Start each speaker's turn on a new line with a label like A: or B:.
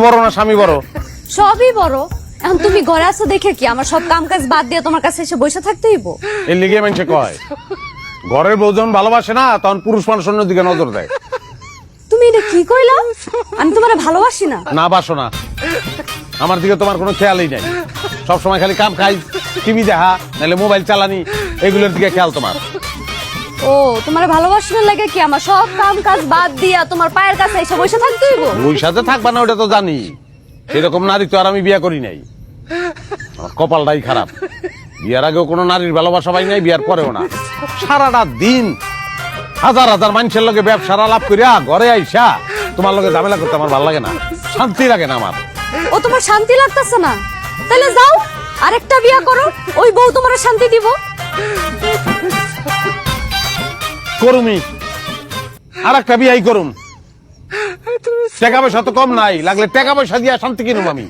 A: বড় না স্বামী বড়?
B: সবই বড়। এখন তুমি ঘরে আছো দেখে কি আমার সব কাম কাজ বাদ দিয়ে তোমার কাছে এসে বসে থাকতে হইব?
A: এর লিগে মানুষে কয় ঘরের বউ যখন ভালোবাসে না তখন পুরুষ মানুষ অন্য দিকে নজর দেয়।
B: তুমি এটা কি কইলা? আমি তোমারে ভালোবাসি না।
A: না বাসো না, আমার দিকে তোমার কোনো খেয়ালই নাই। সবসময় খালি কাম খাই, টিভি দেখা, নাহলে মোবাইল চালানি, এগুলোর দিকে খেয়াল তোমার।
B: ও তোমার ভালোবাসার লাগে কি আমার সব কাম কাজ বাদ দিয়া তোমার পায়ের কাছে এসে বসে থাকতে হইব?
A: ওই সাথে থাকবা না ওটা তো জানি, সেরকম নারী তো আর আমি বিয়ে করি নাই। আমার কপালটাই খারাপ, বিয়ার আগেও কোনো নারীর ভালোবাসা পাই নাই, বিয়ার পরেও না। সারাটা দিন হাজার হাজার মানুষের লগে ব্যবসার আলাপ করিয়া ঘরে আইসা তোমার লগে ঝামেলা করতে আমার ভালো লাগে না, শান্তি লাগে না আমার।
B: ও তোমার শান্তি লাগতেছে না? তাহলে যাও আরেকটা বিয়া করো, ওই বউ তোমার শান্তি দিব।
A: করুমি, আর একটা বিয়াই করুম। টাকা পয়সা তো কম নাই, লাগলে টাকা পয়সা দিয়া শান্তি কিনুম আমি।